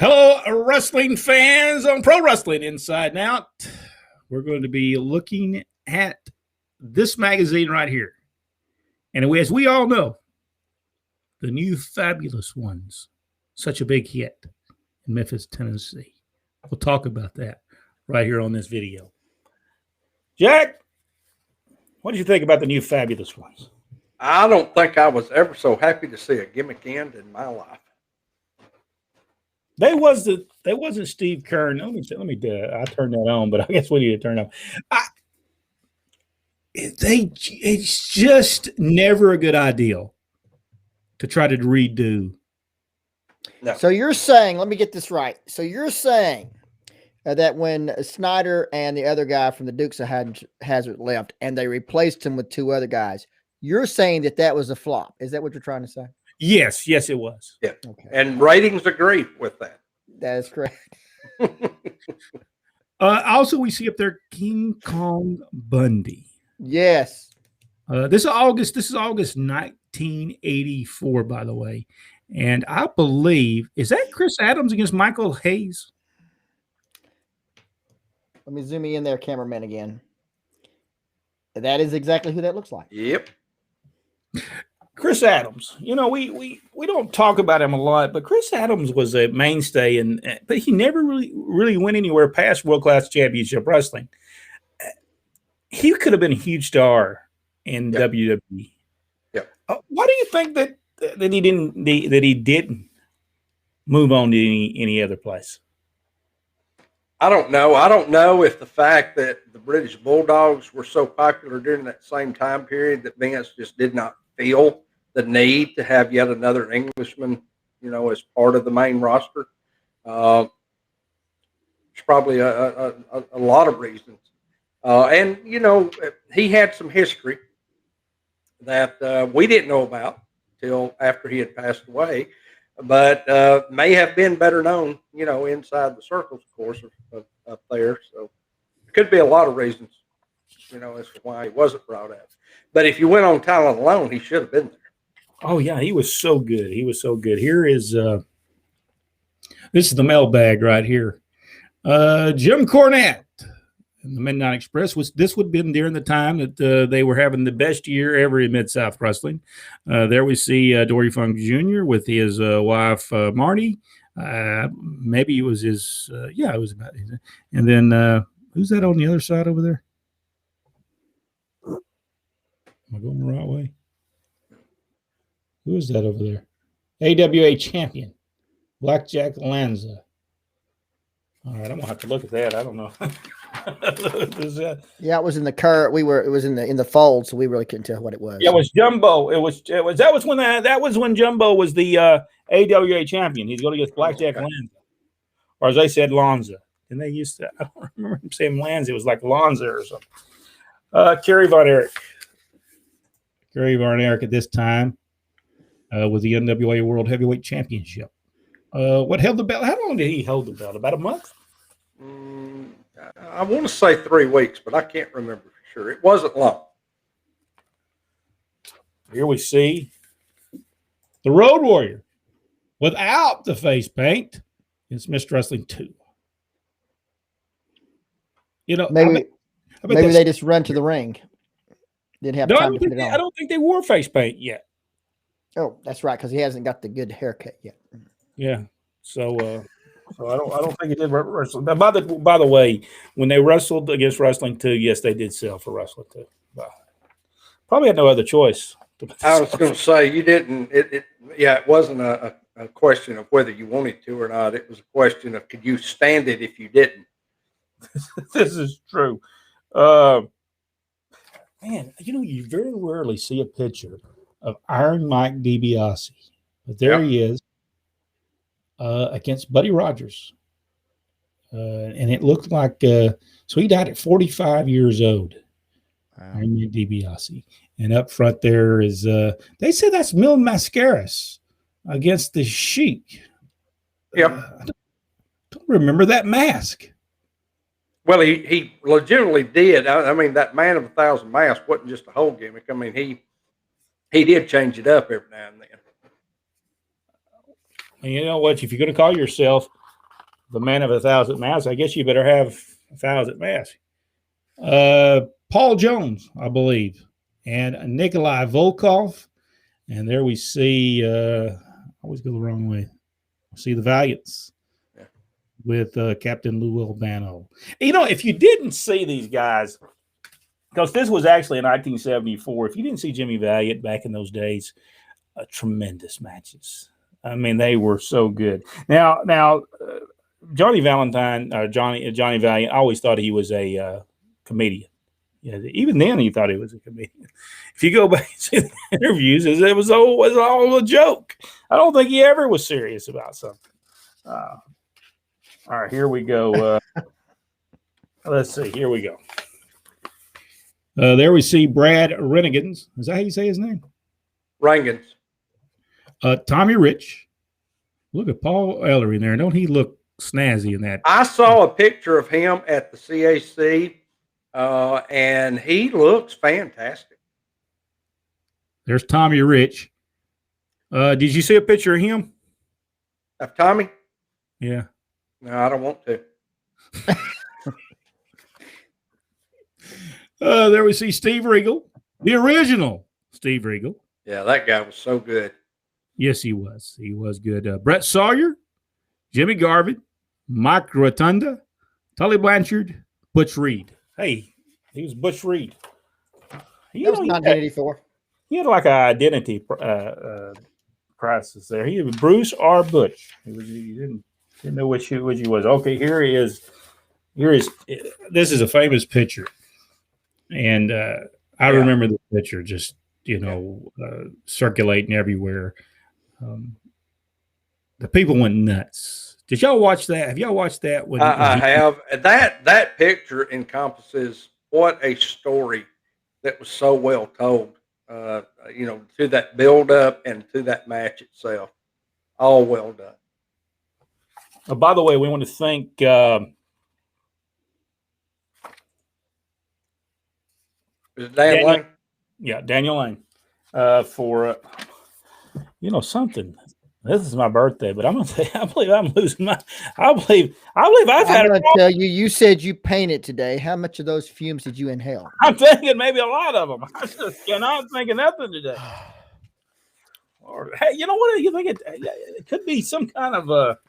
Hello, wrestling fans on Pro Wrestling Inside and Out. We're going to be looking at this magazine right here. And as we all know, the new Fabulous Ones, such a big hit in Memphis, Tennessee. We'll talk about that right here on this video. Jack, what did you think about the new Fabulous Ones? I don't think I was ever so happy to see a gimmick end in my life. They wasn't Steve Kern. Let me I turned that on, but I guess we need to turn it on. It's just never a good idea to try to redo. No. So you're saying, let me get this right. So you're saying that when Snyder and the other guy from the Dukes of Hazzard left and they replaced him with two other guys, you're saying that was a flop. Is that what you're trying to say? Yes, it was. Yeah. Okay. And ratings agree with that. That is correct. Also, we see up there King Kong Bundy. Yes. This is August 1984, by the way. And I believe, is that Chris Adams against Michael Hayes? Let me zoom in there, cameraman, again. That is exactly who that looks like. Yep. Chris Adams, we don't talk about him a lot, but Chris Adams was a mainstay, but he never really went anywhere past World Class Championship Wrestling. He could have been a huge star in WWE. Yeah. Why do you think that he didn't move on to any other place? I don't know. I don't know if the fact that the British Bulldogs were so popular during that same time period that Vince just did not feel the need to have yet another Englishman, as part of the main roster. There's probably a lot of reasons. And he had some history that we didn't know about till after he had passed away, but may have been better known, inside the circles, of course, up there. So there could be a lot of reasons, as to why he wasn't brought out. But if you went on talent alone, he should have been there. Oh, yeah, he was so good. Here is this is the mailbag right here. Jim Cornette and the Midnight Express. This would have been during the time that they were having the best year ever in Mid-South Wrestling. There we see Dory Funk Jr. with his wife, Marty. Maybe it was his, it was about his. And then who's that on the other side over there? Am I going the right way? Who is that over there? AWA champion, Blackjack Lanza. All right, I'm gonna have to look at that. I don't know. Yeah, it was in the curve. It was in the fold, so we really couldn't tell what it was. Yeah, it was Jumbo. That was when Jumbo was the AWA champion. He's going to get Blackjack Lanza, or as they said, Lanza. And they used to. I don't remember him saying Lanza. It was like Lanza or something. Kerry Von Erich. Kerry Von Erich at this time with the NWA World Heavyweight Championship. What held the belt? How long did he hold the belt? About a month? I want to say 3 weeks, but I can't remember for sure. It wasn't long. Here we see the Road Warrior without the face paint. It's Mr. Wrestling 2. Maybe they just run to the ring. Didn't have time to put it on. I don't think they wore face paint yet. Oh, that's right, because he hasn't got the good haircut yet. Yeah. So I don't think he did wrestle. By the way, when they wrestled against Wrestling 2, yes, they did sell for Wrestling 2. Probably had no other choice. I was going to say you didn't. It wasn't a question of whether you wanted to or not. It was a question of could you stand it if you didn't. This is true. Man, you very rarely see a picture of Iron Mike DiBiase, but there he is against Buddy Rogers, and it looked like so he died at 45 years old. Wow. Iron Mike DiBiase, and up front there is they say that's Mil Mascaras against the Sheik. Yep. I don't remember that mask. Well, he legitimately did. I mean, that Man of 1,000 Masks wasn't just a whole gimmick. I mean, he did change it up every now and then. And you know what? If you're going to call yourself the man of 1,000 masks. I guess you better have 1,000 masks. Paul Jones, I believe, and Nikolai Volkov. And there we see, I always go the wrong way. See the Valiants with Captain Lou Albano. You know, if you didn't see these guys, because this was actually in 1974, if you didn't see Jimmy Valiant back in those days, tremendous matches. I mean, they were so good. Now, Johnny Valentine, Johnny Valiant, I always thought he was a comedian. Yeah, even then he thought he was a comedian. If you go back and see the interviews, it was all a joke. I don't think he ever was serious about something. All right, here we go. Let's see. Here we go. There we see Brad Renegans. Is that how you say his name? Rangans. Tommy Rich. Look at Paul Ellery there. Don't he look snazzy in that? I saw a picture of him at the CAC, and he looks fantastic. There's Tommy Rich. Did you see a picture of him? Of Tommy? Yeah. No, I don't want to. There we see Steve Regal, the original Steve Regal. Yeah, that guy was so good. Yes, he was. He was good. Brett Sawyer, Jimmy Garvin, Mike Rotunda, Tully Blanchard, Butch Reed. Hey, he was Butch Reed. That was 1984. He had like an identity crisis there. He was Bruce R. Butch. He didn't know which he was. Okay, here he is. This is a famous picture. And I remember the picture just, circulating everywhere. The people went nuts. Did y'all watch that? Have y'all watched that? I have. That picture encompasses what a story that was so well told, to that build up and to that match itself. All well done. By the way, we want to thank Is it Daniel Lane? Yeah, Daniel Lane for something. This is my birthday, but I'm gonna say I believe I'm losing my. I believe I've had. I'm gonna tell you. You said you painted today. How much of those fumes did you inhale? I'm thinking maybe a lot of them. I just cannot think of nothing today. Or hey, you know what? You think it could be some kind of a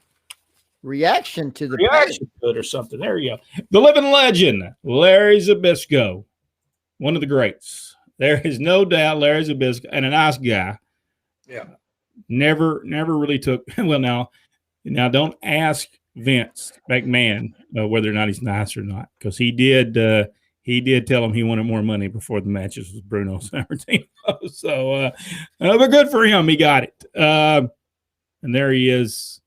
reaction to the reaction to it or something. There you go. The living legend, Larry Zabisco, one of the greats. There is no doubt Larry Zabisco, and a nice guy. Yeah. Never really took well. Now don't ask Vince McMahon whether or not he's nice or not, because he did tell him he wanted more money before the matches with Bruno Sammartino. So, but good for him, he got it. And there he is.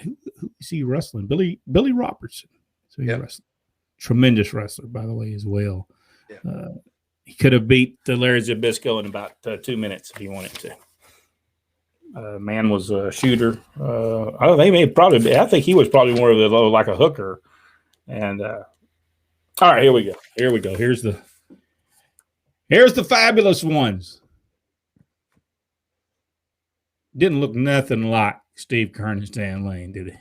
Who is he wrestling? Billy Robertson. So he's wrestling. Tremendous wrestler, by the way, as well. Yeah. He could have beat Larry Zabisco in about 2 minutes if he wanted to. Man was a shooter. I think he was probably more of like a hooker. And all right, here we go. Here's the fabulous ones. Didn't look nothing like Steve Keirn and Stan Lane, did he?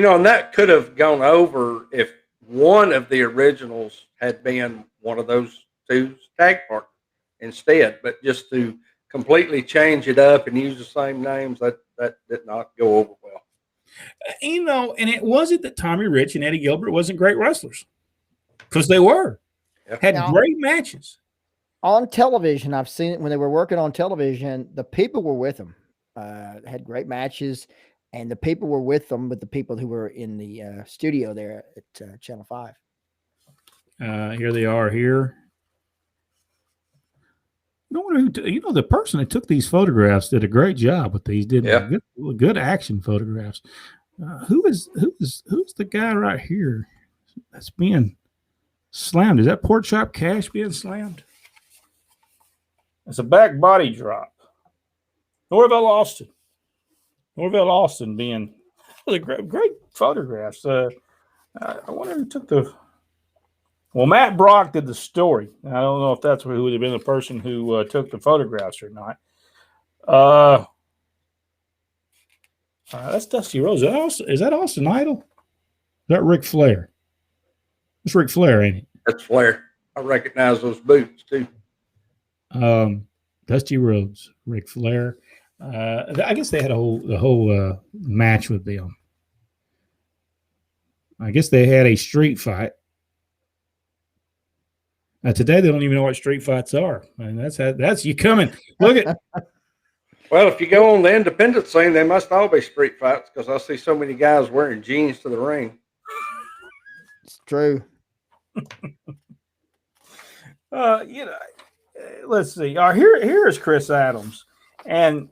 No. And that could have gone over if one of the originals had been one of those two tag partners instead, but just to completely change it up and use the same names, that did not go over well. And it wasn't that Tommy Rich and Eddie Gilbert wasn't great wrestlers, because they were. Yep. Had great matches. On television, I've seen it when they were working on television, the people were with them. Had great matches, and the people were with them with the people who were in the studio there at Channel 5. Here they are here. The person that took these photographs did a great job with these. Did good action photographs. Who's the guy right here that's being slammed? Is that Pork Chop Cash being slammed? It's a back body drop. Norvell Austin being great photographs. I wonder who took the. Well, Matt Brock did the story. I don't know if that's who would have been the person who took the photographs or not. That's Dusty Rhodes. Is that Austin Idol? Is that Ric Flair? It's Ric Flair, ain't it? That's Flair. I recognize those boots too. Dusty Rhodes, Ric Flair. I guess they had the whole match with them. I guess they had a street fight. Today they don't even know what street fights are. And that's you coming. Look at. Well, if you go on the independent scene, they must all be street fights because I see so many guys wearing jeans to the ring. It's true. Let's see. Here is Chris Adams, and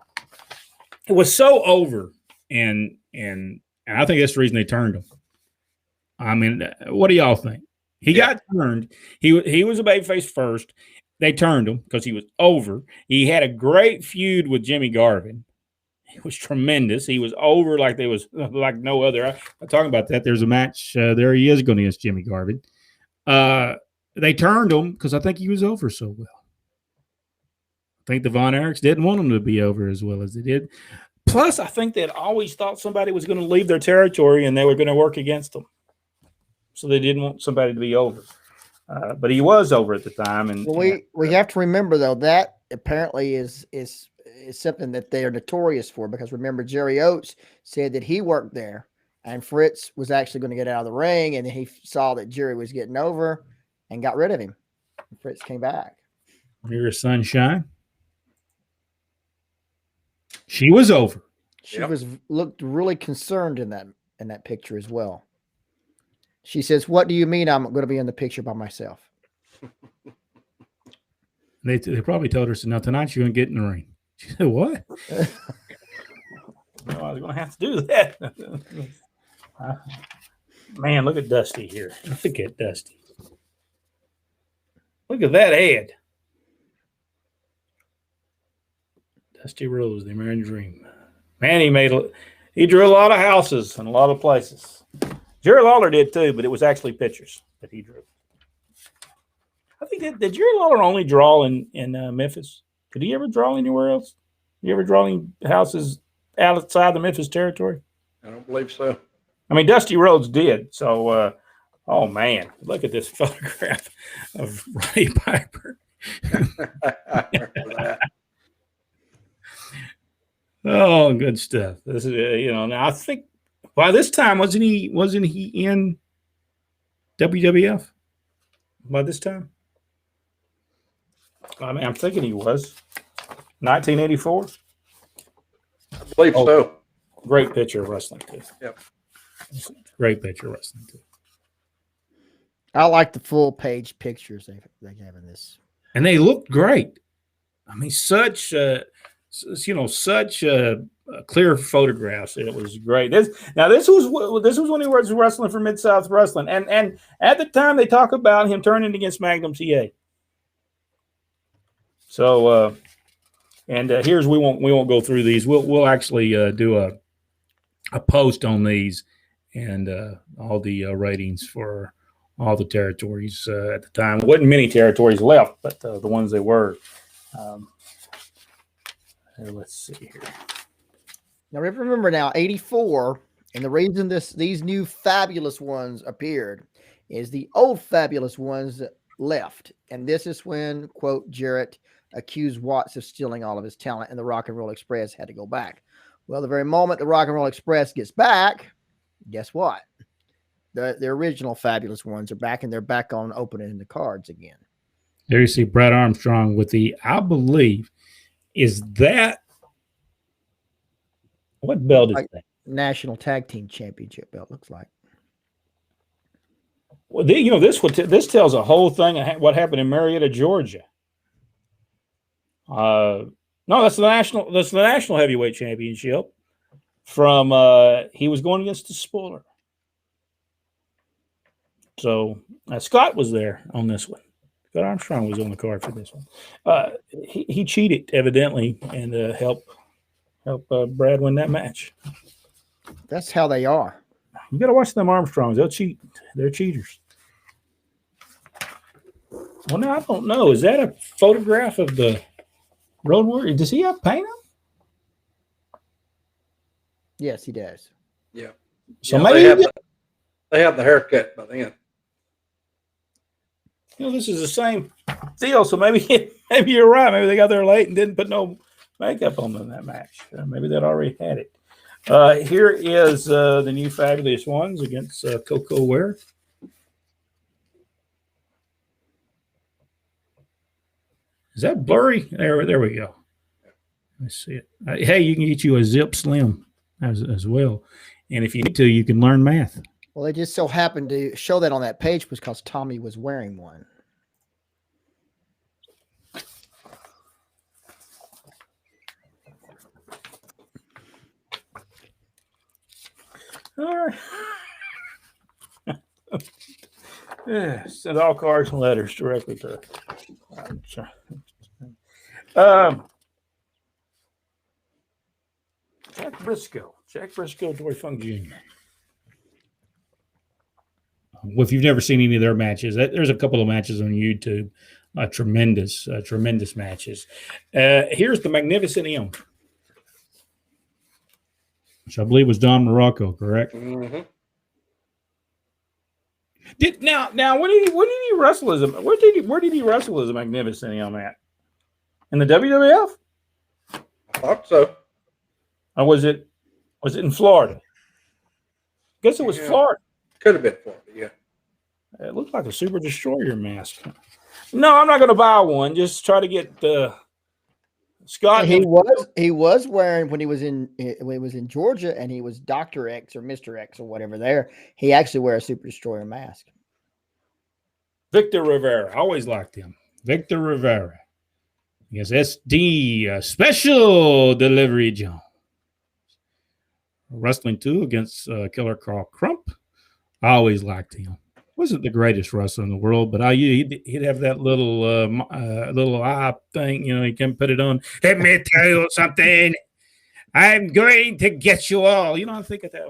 it was so over, and I think that's the reason they turned him. I mean, what do y'all think? He got turned. He was a babyface first. They turned him because he was over. He had a great feud with Jimmy Garvin. It was tremendous. He was over like like no other. I'm talking about that. There's a match. There he is going against Jimmy Garvin. They turned him because I think he was over so well. I think the Von Erichs didn't want him to be over as well as they did. Plus, I think they'd always thought somebody was going to leave their territory and they were going to work against them. So they didn't want somebody to be over. But he was over at the time. And we have to remember, though, that apparently is something that they are notorious for, because remember, Jerry Oates said that he worked there and Fritz was actually going to get out of the ring, and he saw that Jerry was getting over and got rid of him. And Fritz came back. Here's Sunshine. She was over. She looked really concerned in that picture as well. She says, "What do you mean I'm going to be in the picture by myself?" They probably told her, "So now tonight you're going to get in the ring." She said, "What?" No, I was going to have to do that. Man, look at Dusty here. Look at Dusty. Look at that head. Dusty Rhodes, the American Dream. Man, he drew a lot of houses in a lot of places. Jerry Lawler did too, but it was actually pictures that he drew. I think did Jerry Lawler only draw in Memphis? Did he ever draw anywhere else? Did he ever draw any houses outside the Memphis territory? I don't believe so. I mean, Dusty Rhodes did. So, oh man, look at this photograph of Ronnie Piper. Oh, good stuff. This is now I think by this time wasn't he in WWF by this time? I mean, I'm thinking he was 1984. I believe so. Great picture of wrestling too. Yep. Great picture of wrestling too. I like the full page pictures they have in this, and they looked great. I mean, such clear photographs. It was great. This was when he was wrestling for Mid-South Wrestling, and at the time they talk about him turning against Magnum TA. So, here's we won't go through these. We'll actually do a post on these and all the ratings for all the territories at the time. There wasn't many territories left, but the ones they were. Let's see here. Now, remember now, 84, and the reason these new fabulous ones appeared is the old fabulous ones left. And this is when, quote, Jarrett accused Watts of stealing all of his talent, and the Rock and Roll Express had to go back. Well, the very moment the Rock and Roll Express gets back, guess what? The original fabulous ones are back, and they're back on opening the cards again. There you see Brad Armstrong with I believe, is that what belt is that? National Tag Team Championship belt, looks like. Well, this tells a whole thing of what happened in Marietta, Georgia. No, that's the national heavyweight championship. From he was going against the Spoiler. So Scott was there on this one. Scott Armstrong was on the card for this one. He cheated evidently and helped Brad win that match. That's how they are. You got to watch them Armstrongs. They'll cheat. They're cheaters. Well, now I don't know. Is that a photograph of the Road Warrior? Does he have paint on? Yes, he does. Yeah. So Yeah, maybe they have the haircut by then. this is the same deal. So maybe you're right. Maybe they got there late and didn't put no makeup on them in that match. Maybe they'd already had it. Here is the new Fabulous Ones against Coco Ware. Is that blurry? There we go. Let's see it. Hey, you can get you a Zip Slim as well. And if you need to, you can learn math. Well, they just so happened to show that on that page because Tommy was wearing one. All right. Yeah, send all cards and letters directly to Jack Briscoe, Dory Funk Jr. Well, if you've never seen any of their matches, there's a couple of matches on YouTube. Tremendous matches. Here's the Magnificent M, which I believe was Don Morocco, correct? Mm-hmm. Now when did he wrestle as where did he wrestle as a Magnificent M at? In the WWF? I thought so. Or was it in Florida? I guess it was Florida. Could have been Florida, yeah. It looked like a Super Destroyer mask. No, I'm not going to buy one. Just try to get Scott. He was wearing when he was in Georgia, and he was Dr. X or Mr. X or whatever. There, he actually wear a Super Destroyer mask. Victor Rivera, I always liked him. Victor Rivera. Yes, SD Special Delivery Jones. Wrestling 2 against Killer Carl Crump. I always liked him. Wasn't the greatest wrestler in the world, but he'd have that little eye thing, he can put it on. Let me tell you something. I'm going to get you all. I think of that.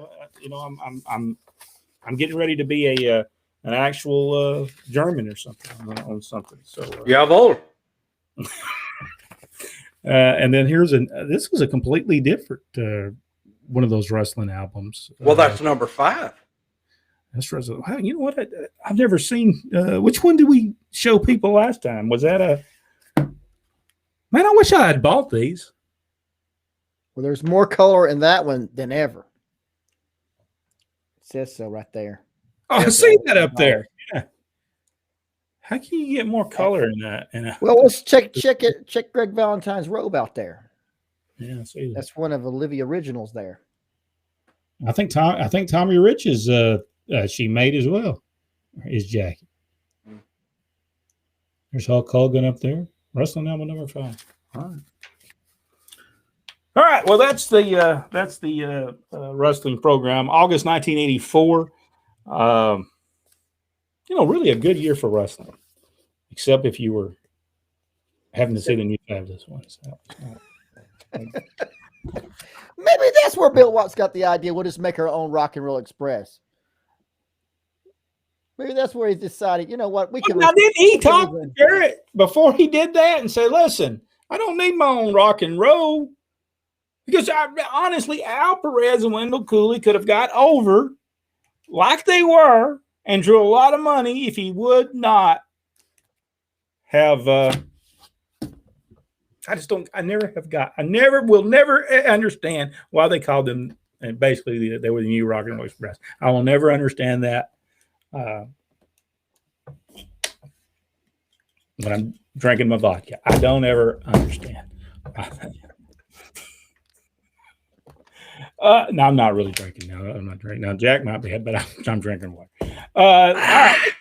I'm getting ready to be an actual German or something on something. So jawohl. And then this was a completely different one of those wrestling albums. Well, that's number 5. That's wrestling. You know what? I've never seen. Which one did we show people last time? Was that man, I wish I had bought these. Well, there's more color in that one than ever. It says so right there. Oh, I see that up there. Yeah. How can you get more color in that? Well, let's check it. Check Greg Valentine's robe out there. Yeah, I see that. That's one of Olivia Originals there. I think Tommy Rich is she made as well. His jacket. There's Hulk Hogan up there. Wrestling album number 5. All right. Well, that's the wrestling program. August 1984. Really a good year for wrestling, except if you were having to see the new Fabulous Ones. Maybe that's where Bill Watts got the idea. We'll just make our own Rock and Roll Express. Maybe that's where he decided, you know what, we can. Now, didn't he talk to Garrett before he did that and say, listen, I don't need my own rock and roll? Because honestly, Al Perez and Wendell Cooley could have got over like they were and drew a lot of money if he would not have. I will never understand why they called them, and basically they were the new Rock and Roll Express. I will never understand that. But I'm drinking my vodka. I don't ever understand. No, I'm not really drinking now. I'm not drinking now. Jack might be, but I'm drinking water. All right.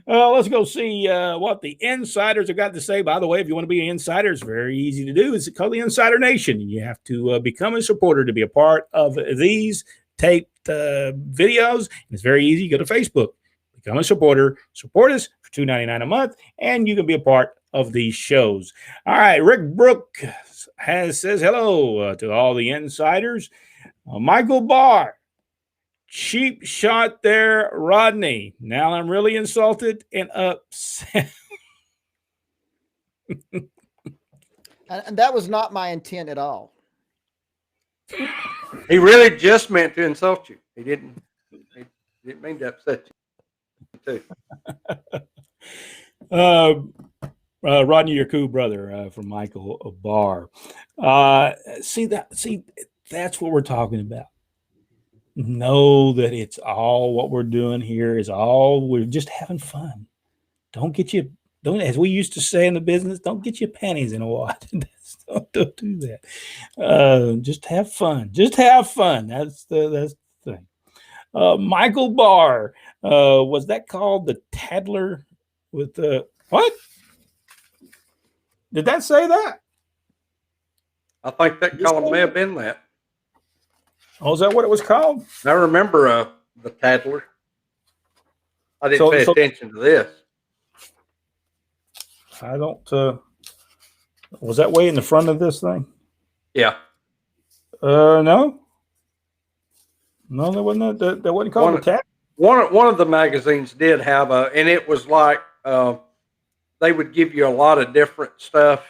Let's go see what the insiders have got to say. By the way, if you want to be an insider, it's very easy to do. It's called the Insider Nation. You have to become a supporter to be a part of these taped videos. It's very easy. Go to Facebook, become a supporter, support us for $2.99 a month, and you can be a part of these shows. All right, Rick Brook says hello to all the insiders. Michael Barr, cheap shot there, Rodney. Now I'm really insulted and upset. And that was not my intent at all. He really just meant to insult you. He didn't mean to upset you too. Rodney, your cool brother from Michael Barr. See, that's what we're talking about. Know that it's all what we're doing here is all we're just having fun. Don't, as we used to say in the business, don't get your panties in a wad. don't do that. Just have fun. Just have fun. That's the thing. Michael Barr, was that called the Tattler with the what? Did that say that? I think that column may have been that. Oh, is that what it was called? I remember the Tattler. I didn't pay attention to this. I don't. Was that way in the front of this thing? Yeah. No. No, that wasn't. That wasn't called the Tattler. One of the magazines did have and it was like they would give you a lot of different stuff,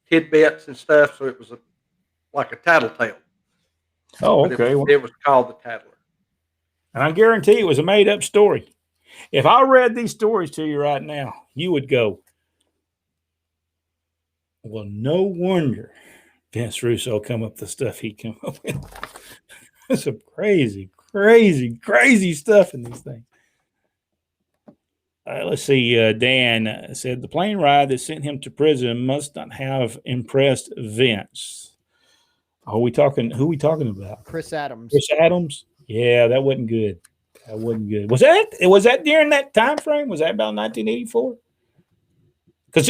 tidbits and stuff. So it was like a tattletale. Oh, okay. It was called the Tattler. And I guarantee it was a made-up story. If I read these stories to you right now, you would go, well, no wonder Vince Russo come up with the stuff he came up with. There's some crazy stuff in these things. Let's see. Dan said the plane ride that sent him to prison must not have impressed Vince. Who are we talking about? Chris Adams. Chris Adams? Yeah, that wasn't good. That wasn't good. Was that during that time frame? Was that about 1984? Because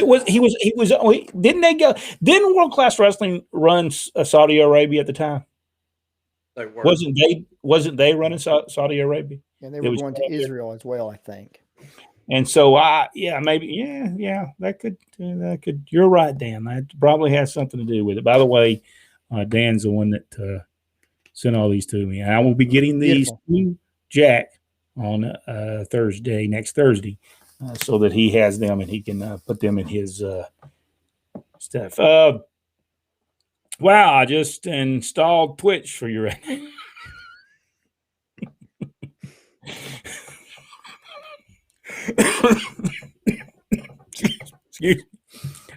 didn't World Class Wrestling run Saudi Arabia at the time? They were. Wasn't they running Saudi Arabia? And they were going to Israel as well, I think. And so that could you're right, Dan. That probably has something to do with it. By the way, Dan's the one that sent all these to me. And I will be getting these to Jack on next Thursday, so that he has them and he can put them in his stuff. Wow, I just installed Twitch for you right now. Excuse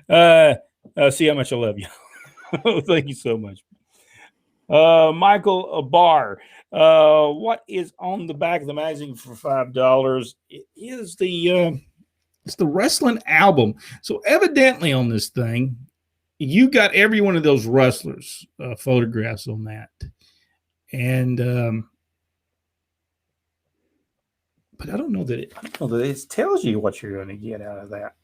me. See how much I love you. Thank you so much. Michael Barr, what is on the back of the magazine for $5? It is it's the wrestling album. So evidently on this thing, you got every one of those wrestlers photographs on that, and but I don't know that it tells you what you're going to get out of that.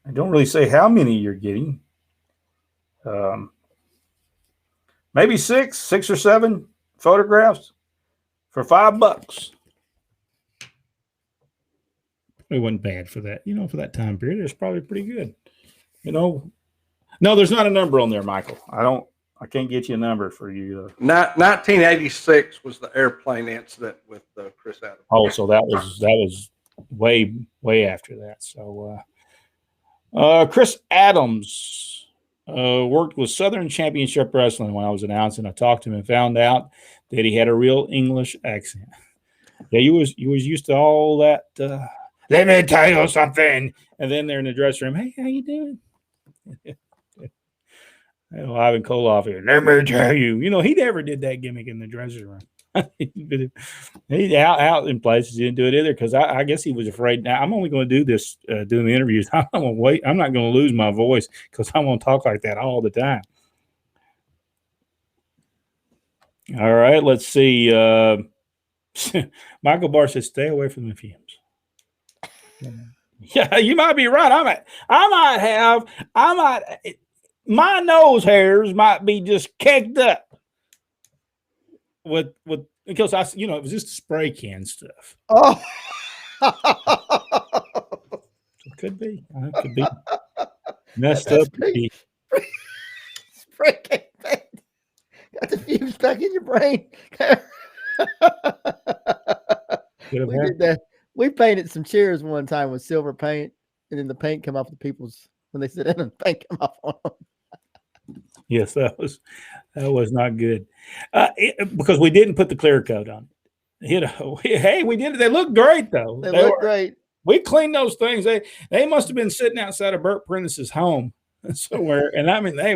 I don't really say how many you're getting. Maybe six or seven photographs for $5. It wasn't bad for that. For that time period, it's probably pretty good. No, there's not a number on there, Michael. I can't get you a number for you. 1986 was the airplane incident with Chris Adams. Oh, so that was way after that. So, Chris Adams worked with Southern Championship Wrestling when I was announcing. I talked to him and found out that he had a real English accent. Yeah, you was used to all that. Let me tell you something. And then they're in the dressing room. Hey, how you doing? Ivan Koloff here. Let me tell you. He never did that gimmick in the dressing room. He's out in places. He didn't do it either because I guess he was afraid. Now I'm only going to do this doing the interviews. I'm going to wait. I'm not going to lose my voice because I'm going to talk like that all the time. All right, let's see. Michael Barr says, "Stay away from the fumes." Yeah, you might be right. My nose hairs might be just caked up with because it was just spray can stuff. Oh, it could be messed up. Spray can paint. Got the fumes back in your brain. We did that. We painted some chairs one time with silver paint, and then the paint come off the people's when they sit in and paint come off on them. Yes, that was not good. Because we didn't put the clear coat on. Hey, we did it. They look great though. They look great. We cleaned those things. They must have been sitting outside of Bert Prentice's home somewhere. And I mean, they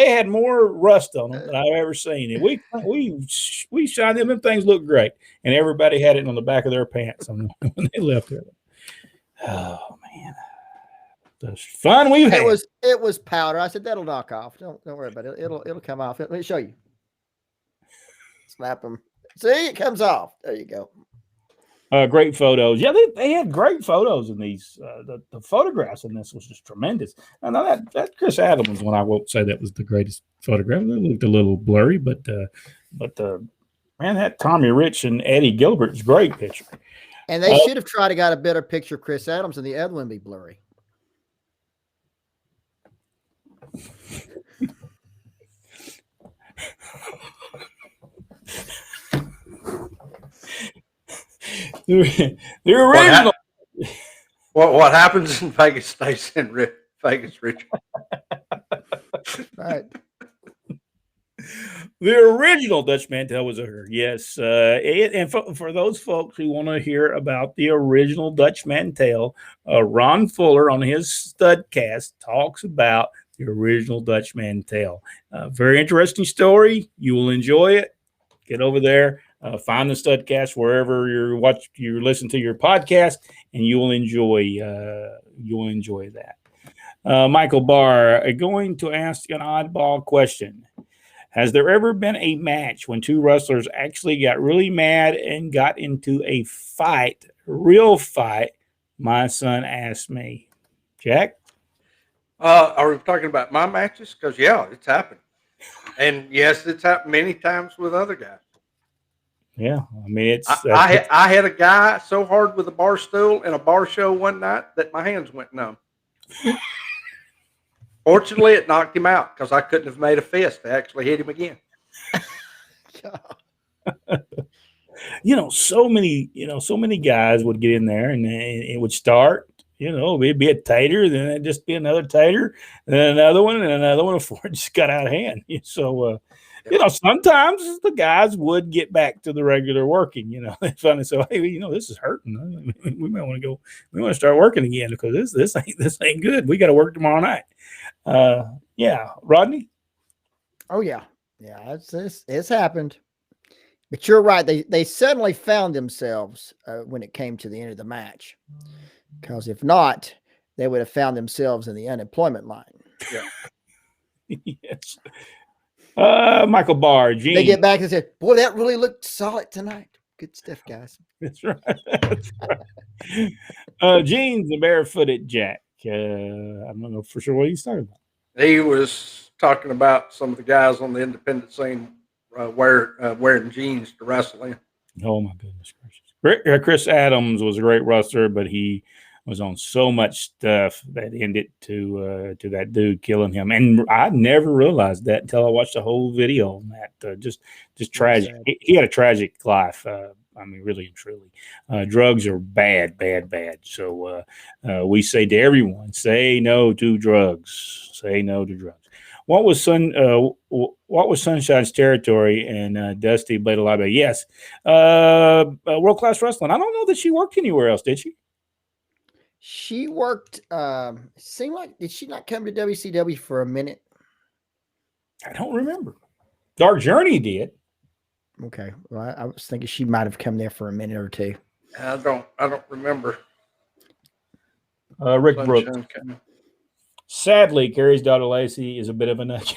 had more rust on them than I've ever seen. And we shined them. Them things look great. And everybody had it on the back of their pants when they left it. Oh man. The fun we've had. It was powder. I said, that'll knock off. Don't worry about it. It'll come off. Let me show you. Slap them. See, it comes off. There you go. Great photos. Yeah, they had great photos in these. The photographs in this was just tremendous. I know that Chris Adams one, I won't say that was the greatest photograph. It looked a little blurry, but man, that Tommy Rich and Eddie Gilbert's great picture. And they should have tried to got a better picture of Chris Adams, and the other one be blurry. The original. What happens in Vegas stays in Vegas, Richard. Right. The original Dutch Mantel was her. Yes. And for those folks who want to hear about the original Dutch Mantel, Ron Fuller on his Studcast talks about the original Dutch Mantel. Very interesting story. You will enjoy it. Get over there. Find the Studcast wherever you listen to your podcast, and you will enjoy that. Michael Barr, going to ask an oddball question. Has there ever been a match when two wrestlers actually got really mad and got into a fight, real fight? My son asked me. Jack? Are we talking about my matches? Because, yeah, it's happened. And, yes, it's happened many times with other guys. Yeah, I mean, I had a guy so hard with a bar stool in a bar show one night that my hands went numb. Fortunately, it knocked him out because I couldn't have made a fist to actually hit him again. So many guys would get in there and it would start. It'd be a tater, then it'd just be another tater, then another one, before it just got out of hand. So, sometimes the guys would get back to the regular working. They finally say, "Hey, this is hurting. We might want to go. We want to start working again because this ain't good. We got to work tomorrow night." Yeah, Rodney. Oh yeah. It's happened. But you're right. They suddenly found themselves when it came to the end of the match. Because if not, they would have found themselves in the unemployment line. Yeah. Yes. Michael Barr, Gene. They get back and say, "Boy, that really looked solid tonight. Good stuff, guys." That's right. That's right. Gene's the barefooted Jack. I don't know for sure what he's talking about. He was talking about some of the guys on the independent scene wearing jeans to wrestle in. Oh my goodness gracious! Chris Adams was a great wrestler, but he was on so much stuff that ended to that dude killing him, and I never realized that until I watched the whole video on that. Just tragic. He had a tragic life. I mean, really and truly. Drugs are bad, bad, bad. So we say to everyone, say no to drugs. Say no to drugs. What was Sunshine's territory and Dusty Blade of Liability? Yes, World Class Wrestling. I don't know that she worked anywhere else, did she? She worked. Seemed like, did she not come to WCW for a minute? I don't remember. Dark Journey did. Okay, well, I was thinking she might have come there for a minute or two. I don't remember. Rick Brooks. Sadly, Kerry's daughter Lacey is a bit of a nutcase.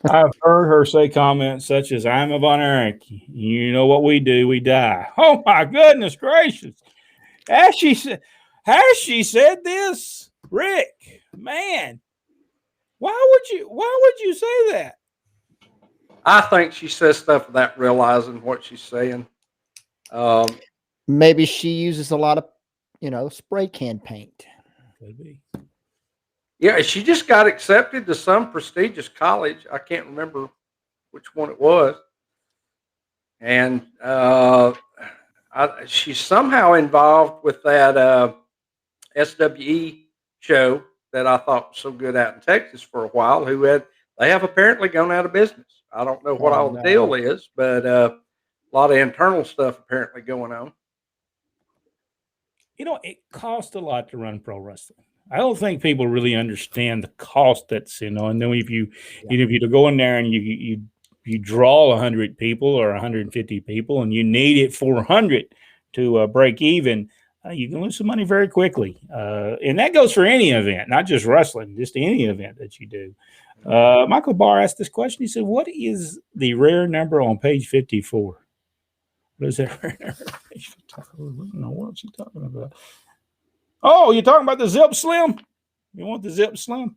I've heard her say comments such as, "I'm a Von Erich. You know what we do? We die." Oh my goodness gracious! Has she said this, Rick? Man, why would you say that? I think she says stuff without realizing what she's saying. Maybe she uses a lot of, spray can paint. Could be. Yeah, she just got accepted to some prestigious college. I can't remember which one it was. And she's somehow involved with that SWE show that I thought was so good out in Texas for a while. They have apparently gone out of business. I don't know what all the deal is, but a lot of internal stuff apparently going on. It costs a lot to run pro wrestling. I don't think people really understand the cost that's and then if you go in there and you draw 100 people or 150 people and you need it 400 to break even, you can lose some money very quickly. And that goes for any event, not just wrestling, just any event that you do. Michael Barr asked this question. He said, "What is the rare number on page 54?" What is that rare number? Page 54? I don't know what he talking about. Oh, you're talking about the Zip Slim? You want the Zip Slim?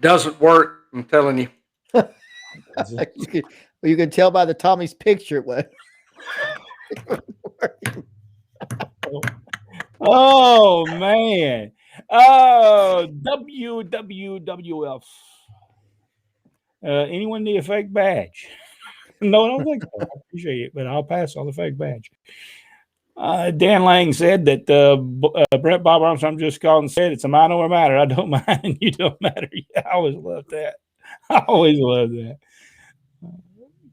Doesn't work, I'm telling you. You can tell by the Tommy's picture what. Oh man. WWWF. Anyone need a fake badge? No, I don't think so. I appreciate it, but I'll pass on the fake badge. Dan Lang said that Brett Bob Armstrong just called and said it's a mind over matter. I don't mind and you don't matter. Yeah, I always love that. I always love that.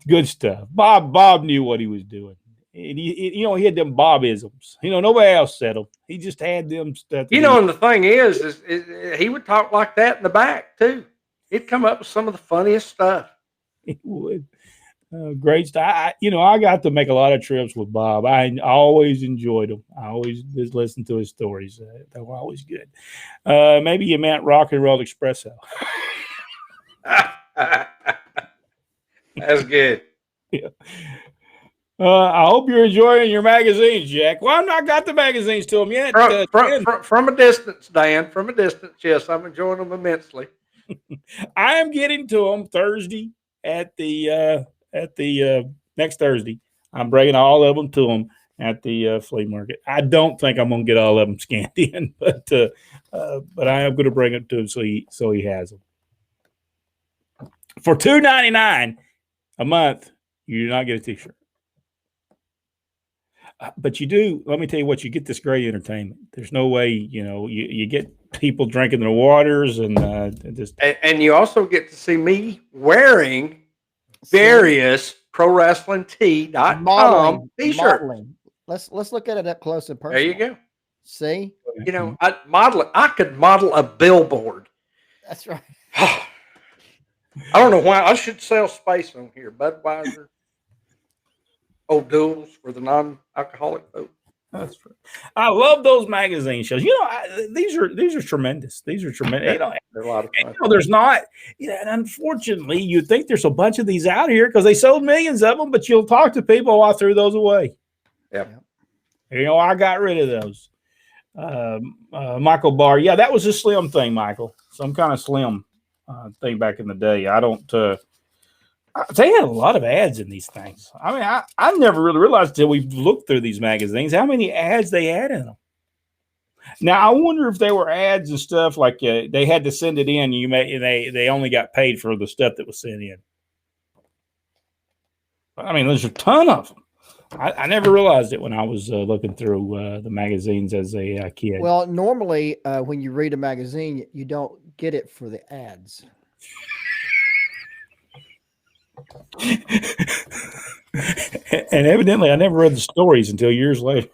Good stuff. Bob knew what he was doing. And he had them Bob-isms. Nobody else said them. He just had them stuff. And the thing is he would talk like that in the back too. He'd come up with some of the funniest stuff. He would. Great stuff. I got to make a lot of trips with Bob. I always enjoyed him. I always just listened to his stories. They were always good. Maybe you meant Rock and Roll Espresso. That's good. Yeah. I hope you're enjoying your magazines, Jack. Well, I've not got the magazines to them yet. From a distance, Dan. From a distance, yes, I'm enjoying them immensely. I am getting to them Thursday at the next Thursday. I'm bringing all of them to them at the flea market. I don't think I'm going to get all of them scanned in, but I am going to bring them to him so he has them. For $2.99 a month, you do not get a T-shirt. But you do. Let me tell you what, you get this great entertainment. There's no way, you get people drinking their waters and you also get to see me wearing various ProWrestlingTee.com t-shirts. Let's look at it up close and personal. There you go. See, I could model a billboard. That's right. I don't know why I should sell space on here. Budweiser, O'Doul's for the non-alcoholic folks. That's right. I love those magazine shows. These are tremendous. These are tremendous. They're a lot of fun. There's not. And unfortunately, you'd think there's a bunch of these out here because they sold millions of them. But you'll talk to people, I threw those away. Yeah. I got rid of those. Michael Barr. Yeah, that was a slim thing, Michael. Some kind of slim thing back in the day. I don't. They had a lot of ads in these things. I mean, I never really realized until we looked through these magazines how many ads they had in them. Now, I wonder if they were ads and stuff like they had to send it in. They only got paid for the stuff that was sent in. I mean, there's a ton of them. I never realized it when I was looking through the magazines as a kid. Well, normally when you read a magazine, you don't get it for the ads. And evidently, I never read the stories until years later.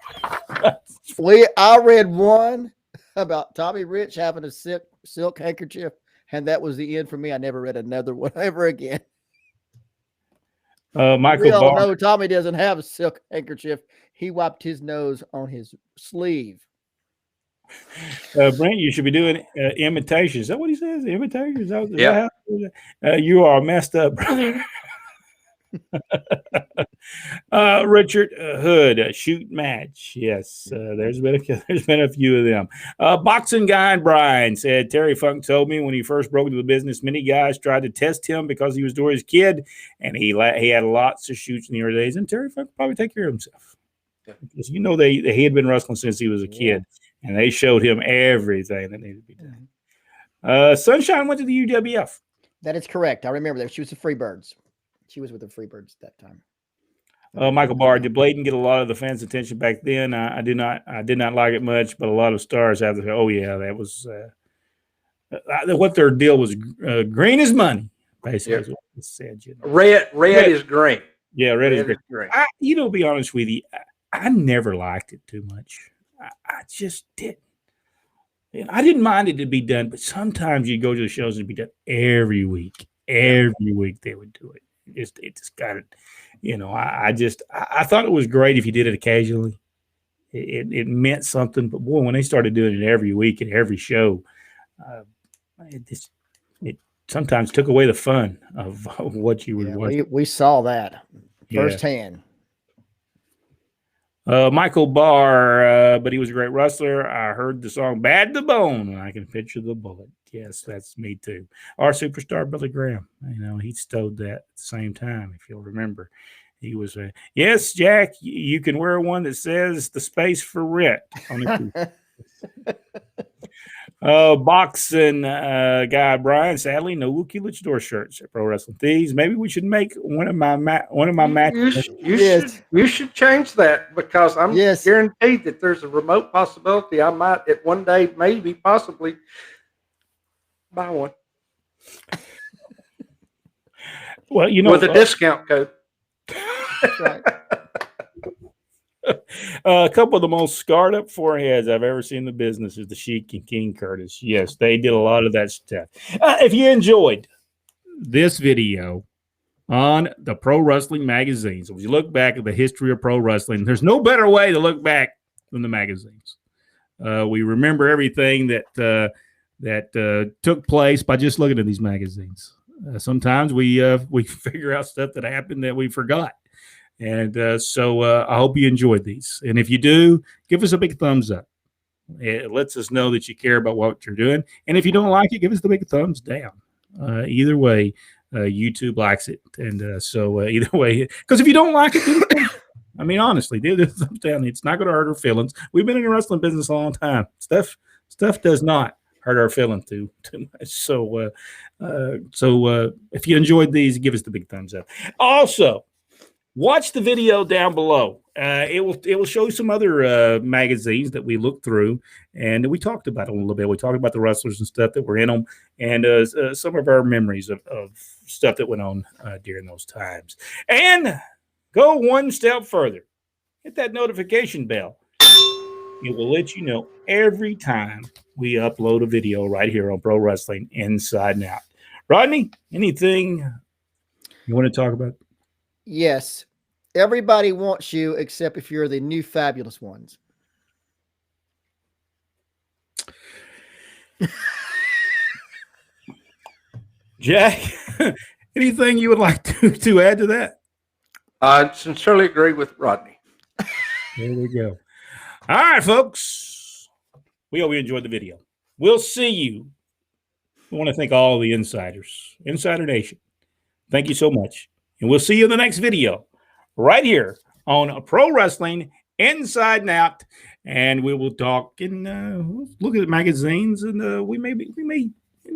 I read one about Tommy Rich having a silk handkerchief, and that was the end for me. I never read another one ever again. Michael Barr. No, Tommy doesn't have a silk handkerchief. He wiped his nose on his sleeve. Brent, you should be doing imitations. Is that what he says? Imitations? Yeah. You are messed up, brother. Richard Hood, shoot match. Yes, there's been a few of them. Boxing guy and Brian said Terry Funk told me when he first broke into the business, many guys tried to test him because he was Dory's kid, and he had lots of shoots in the early days. And Terry Funk probably take care of himself because he had been wrestling since he was a kid, and they showed him everything that needed to be done. Sunshine went to the UWF. That is correct. I remember that. She was the Freebirds. She was with the Freebirds at that time. Michael Barr, did Bladen get a lot of the fans' attention back then? I did not like it much, but a lot of stars have. Oh yeah, that was what their deal was. Green is money, basically. Is what it said. You know. Red is green. Yeah, red is green. To be honest with you, I never liked it too much. I just didn't. And I didn't mind it to be done, but sometimes you go to the shows and be done every week. Every week they would do it. It just got it. You know, I thought it was great if you did it occasionally. It meant something, but boy, when they started doing it every week and every show, it sometimes took away the fun of what you were watching. We saw that firsthand. Michael Barr, but he was a great wrestler. I heard the song "Bad to Bone," and I can picture the bullet. Yes, that's me too. Our superstar Billy Graham, you know, he stowed that at the same time. If you'll remember, he was yes, Jack. You can wear one that says "the space for rent" on the boxing guy Brian. Sadly, no Wookiee Luchador shirts at Pro Wrestling Tees. Maybe we should make one of my matches. You should change that, because I'm guaranteed that there's a remote possibility I might at one day, maybe possibly, buy one. Well, you know, with a discount code. That's right. A couple of the most scarred up foreheads I've ever seen in the business is the Sheik and King Curtis. Yes, they did a lot of that stuff. If you enjoyed this video on the pro wrestling magazines, if you look back at the history of pro wrestling, there's no better way to look back than the magazines. We remember everything that took place by just looking at these magazines. Sometimes we figure out stuff that happened that we forgot. And so I hope you enjoyed these. And if you do, give us a big thumbs up. It lets us know that you care about what you're doing. And if you don't like it, give us the big thumbs down. Either way, YouTube likes it. And so either way, because if you don't like it, I mean, honestly, do the thumbs down. It's not going to hurt our feelings. We've been in the wrestling business a long time. Stuff does not hurt our feelings too much. So if you enjoyed these, give us the big thumbs up. Also, watch the video down below. It will show you some other magazines that we looked through, and we talked about them a little bit. We talked about the wrestlers and stuff that were in them, and some of our memories of stuff that went on during those times. And go one step further. Hit that notification bell. It will let you know every time we upload a video right here on Pro Wrestling Inside and Out. Rodney, anything you want to talk about? Yes. Everybody wants you except if you're the new fabulous ones. Jack, anything you would like to add to that? I sincerely agree with Rodney. There we go. All right, folks. We hope you enjoyed the video. We'll see you. We want to thank all the insiders, Insider Nation. Thank you so much. And we'll see you in the next video right here on Pro Wrestling Inside and Out. And we will talk and look at magazines, and we may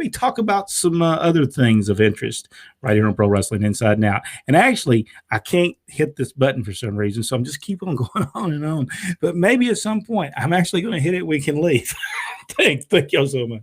talk about some other things of interest right here on Pro Wrestling Inside and Out. And actually, I can't hit this button for some reason, so I'm just keep on going on and on. But maybe at some point, I'm actually going to hit it. We can leave. Thank y'all so much.